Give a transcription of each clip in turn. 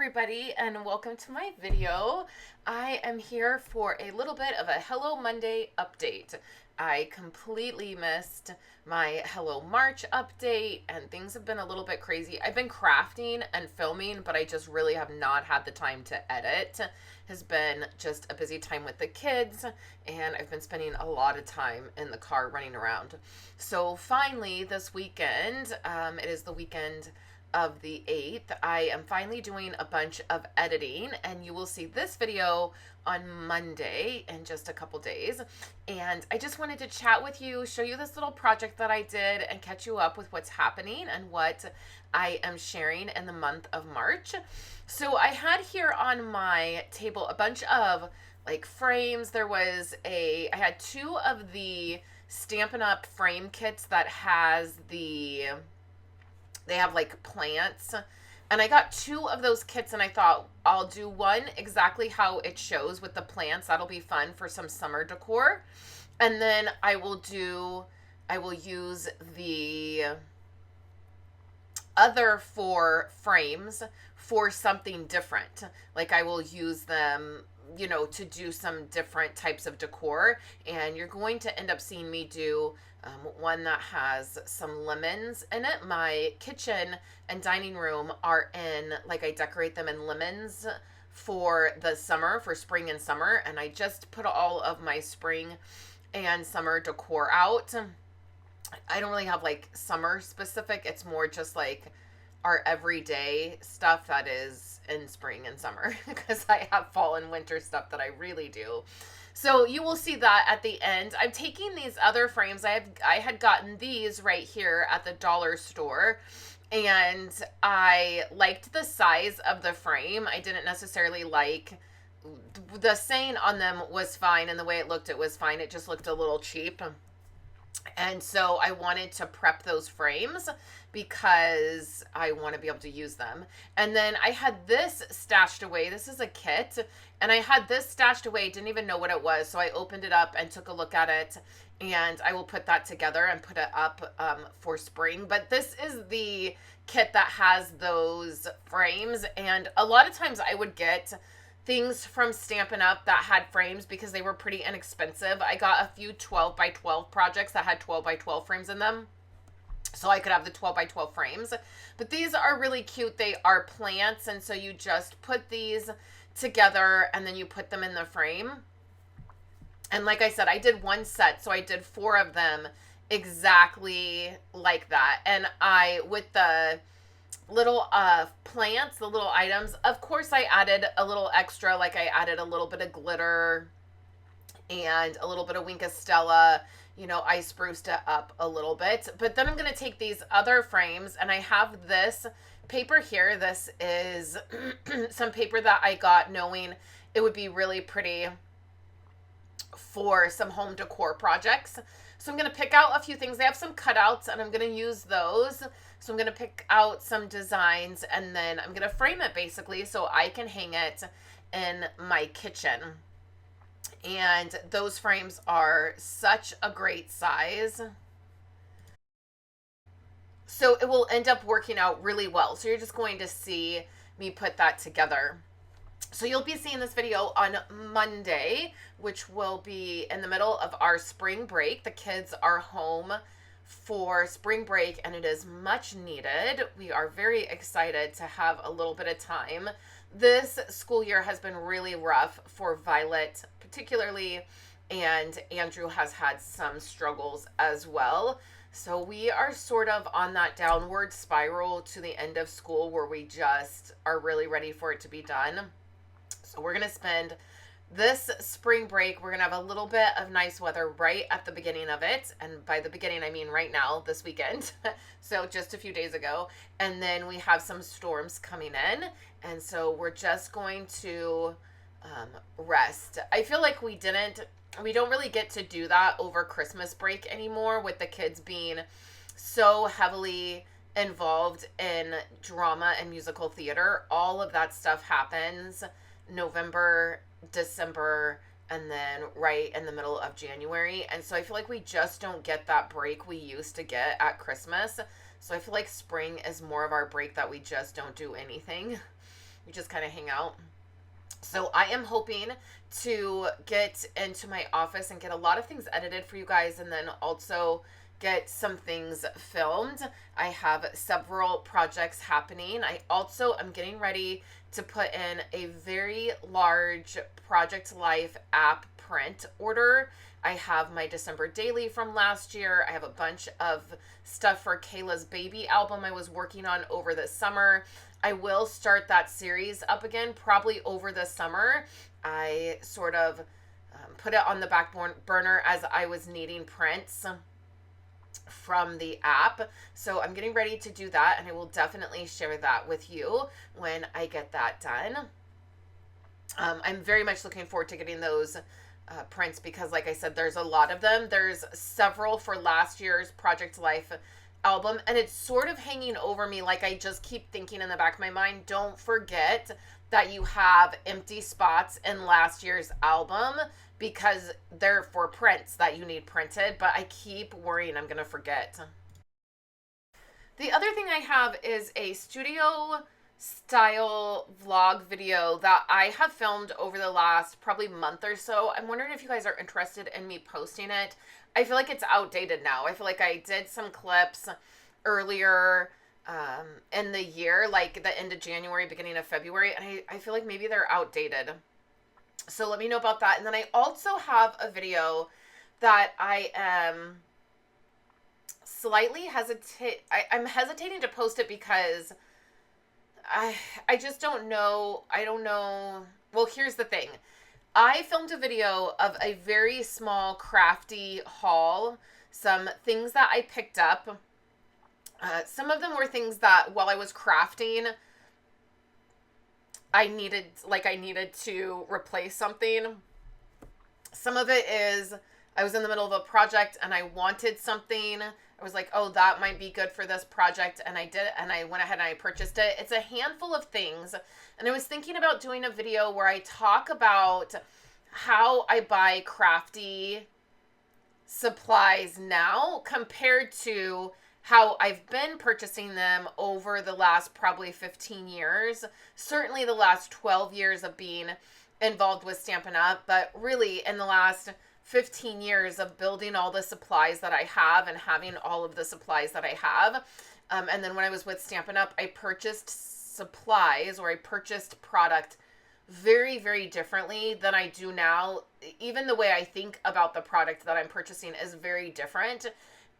everybody, and welcome to my video. I am here for a little bit of a Hello Monday update. I completely missed my Hello March update, and things have been a little bit crazy. I've been crafting and filming, but I just really have not had the time to edit. Has been just a busy time with the kids, and I've been spending a lot of time in the car running around. So finally, this weekend, it is the weekend of the 8th, I am finally doing a bunch of editing, and you will see this video on Monday in just a couple days. And I just wanted to chat with you, show you this little project that I did, and catch you up with what's happening and what I am sharing in the month of March. So I had here on my table a bunch of like frames. I had two of the Stampin' Up! Frame kits that they have like plants, and I got two of those kits, and I thought I'll do one exactly how it shows with the plants. That'll be fun for some summer decor. And then I will use the other four frames for something different. Like I will use them, to do some different types of decor, and you're going to end up seeing me do one that has some lemons in it. My kitchen and dining room are I decorate them in lemons for the summer, for spring and summer, and I just put all of my spring and summer decor out. I don't really have like summer specific, it's more just like our everyday stuff that is in spring and summer, because I have fall and winter stuff that I really do. So you will see that at the end. I'm taking these other frames. I had gotten these right here at the dollar store, and I liked the size of the frame. I didn't necessarily like the saying on them was fine, and the way it was fine. It just looked a little cheap. And so I wanted to prep those frames because I want to be able to use them. And then I had this stashed away. This is a kit, and I had this stashed away, didn't even know what it was. So I opened it up and took a look at it, and I will put that together and put it up for spring. But this is the kit that has those frames, and a lot of times I would get things from Stampin' Up! That had frames because they were pretty inexpensive. I got a few 12 by 12 projects that had 12 by 12 frames in them, so I could have the 12 by 12 frames. But these are really cute. They are plants, and so you just put these together and then you put them in the frame. And like I said, I did one set, so I did 4 of them exactly like that. And with the little plants, the little items, of course I added a little extra, like I added a little bit of glitter and a little bit of Wink of Stella. I spruced it up a little bit. But then I'm going to take these other frames, and I have this paper here. This is some paper that I got knowing it would be really pretty for some home decor projects. So I'm going to pick out a few things. They have some cutouts, and I'm going to use those. So I'm going to pick out some designs, and then I'm going to frame it basically so I can hang it in my kitchen. And those frames are such a great size, so it will end up working out really well. So you're just going to see me put that together. So you'll be seeing this video on Monday, which will be in the middle of our spring break. The kids are home for spring break, and it is much needed. We are very excited to have a little bit of time. This school year has been really rough for Violet particularly, and Andrew has had some struggles as well. So we are sort of on that downward spiral to the end of school where we just are really ready for it to be done. So we're going to spend this spring break, we're going to have a little bit of nice weather right at the beginning of it. And by the beginning, I mean right now, this weekend. So just a few days ago. And then we have some storms coming in. And so we're just going to rest. I feel like we don't really get to do that over Christmas break anymore, with the kids being so heavily involved in drama and musical theater. All of that stuff happens November, December, and then right in the middle of January. And so I feel like we just don't get that break we used to get at Christmas. So I feel like spring is more of our break that we just don't do anything. We just kind of hang out. So I am hoping to get into my office and get a lot of things edited for you guys, and then also get some things filmed. I have several projects happening. I also am getting ready to put in a very large Project Life app print order. I have my December daily from last year. I have a bunch of stuff for Kayla's baby album I was working on over the summer. I will start that series up again probably over the summer. I sort of put it on the back burner as I was needing prints from the app. So I'm getting ready to do that, and I will definitely share that with you when I get that done. I'm very much looking forward to getting those prints because, like I said, there's a lot of them. There's several for last year's Project Life album, and it's sort of hanging over me. Like, I just keep thinking in the back of my mind, don't forget that you have empty spots in last year's album because they're for prints that you need printed, but I keep worrying I'm gonna forget. The other thing I have is a studio style vlog video that I have filmed over the last probably month or so. I'm wondering if you guys are interested in me posting it. I feel like it's outdated now. I feel like I did some clips earlier in the year, like the end of January, beginning of February, and I feel like maybe they're outdated. So let me know about that. And then I also have a video that I am slightly I'm hesitating to post it because I just don't know. I don't know. Well, here's the thing. I filmed a video of a very small crafty haul, some things that I picked up. Some of them were things that while I was crafting, I needed to replace something. Some of it is I was in the middle of a project and I wanted something. I was like, oh, that might be good for this project. And I did, and I went ahead and I purchased it. It's a handful of things. And I was thinking about doing a video where I talk about how I buy crafty supplies now compared to how I've been purchasing them over the last probably 15 years. Certainly the last 12 years of being involved with Stampin' Up, but really in the last 15 years of building all the supplies that I have and having all of the supplies that I have. And then when I was with Stampin' Up, I purchased supplies, or I purchased product very, very differently than I do now. Even the way I think about the product that I'm purchasing is very different.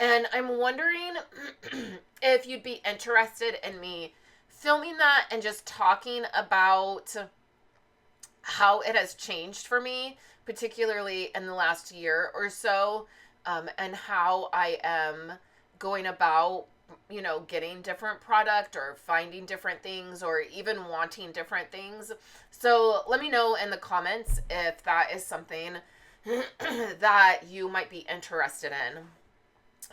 And I'm wondering if you'd be interested in me filming that and just talking about how it has changed for me, particularly in the last year or so, and how I am going about, getting different product or finding different things or even wanting different things. So let me know in the comments if that is something that you might be interested in.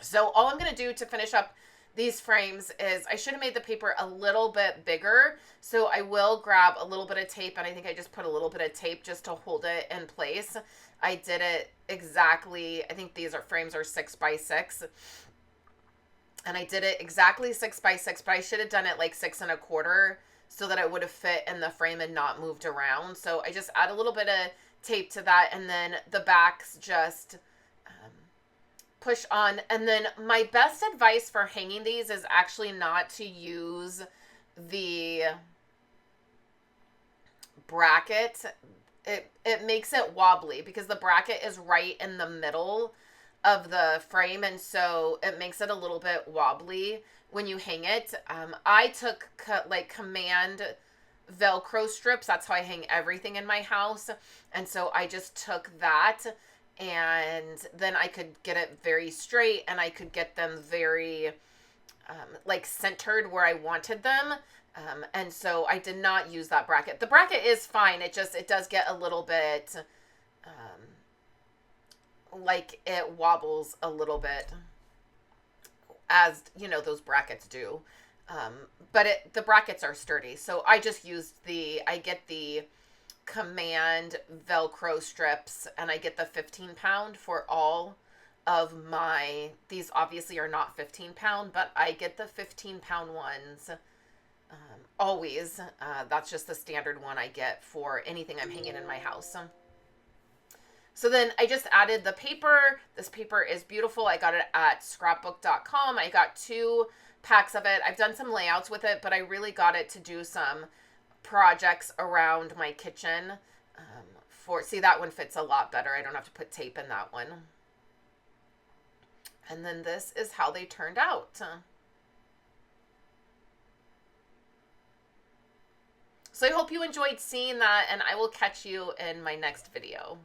So all I'm going to do to finish up these frames is I should have made the paper a little bit bigger. So I will grab a little bit of tape, and I think I just put a little bit of tape just to hold it in place. I did it exactly. I think these frames are 6 by 6. And I did it exactly 6 by 6, but I should have done it like 6 1/4 so that it would have fit in the frame and not moved around. So I just add a little bit of tape to that, and then the backs just push on. And then my best advice for hanging these is actually not to use the bracket. It makes it wobbly because the bracket is right in the middle of the frame, and so it makes it a little bit wobbly when you hang it. I took command Velcro strips. That's how I hang everything in my house, and so I just took that, and then I could get it very straight, and I could get them very centered where I wanted them. And so I did not use that bracket. The bracket is fine. It does get a little bit like it wobbles a little bit, as those brackets do. But the brackets are sturdy. So I just used I get the command Velcro strips, and I get the 15-pound for all of these obviously are not 15-pound, but I get the 15-pound ones always. That's just the standard one I get for anything I'm hanging in my house. So then I just added the paper. This paper is beautiful. I got it at scrapbook.com. I got 2 packs of it. I've done some layouts with it, but I really got it to do some projects around my kitchen. See, that one fits a lot better. I don't have to put tape in that one. And then this is how they turned out. So I hope you enjoyed seeing that, and I will catch you in my next video.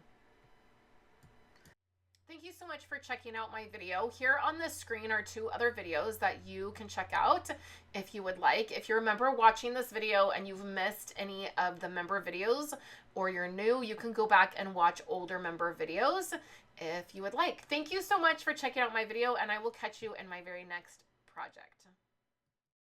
Thank you so much for checking out my video. Here on the screen are 2 other videos that you can check out if you would like. If you remember watching this video and you've missed any of the member videos, or you're new, you can go back and watch older member videos if you would like. Thank you so much for checking out my video, and I will catch you in my very next project.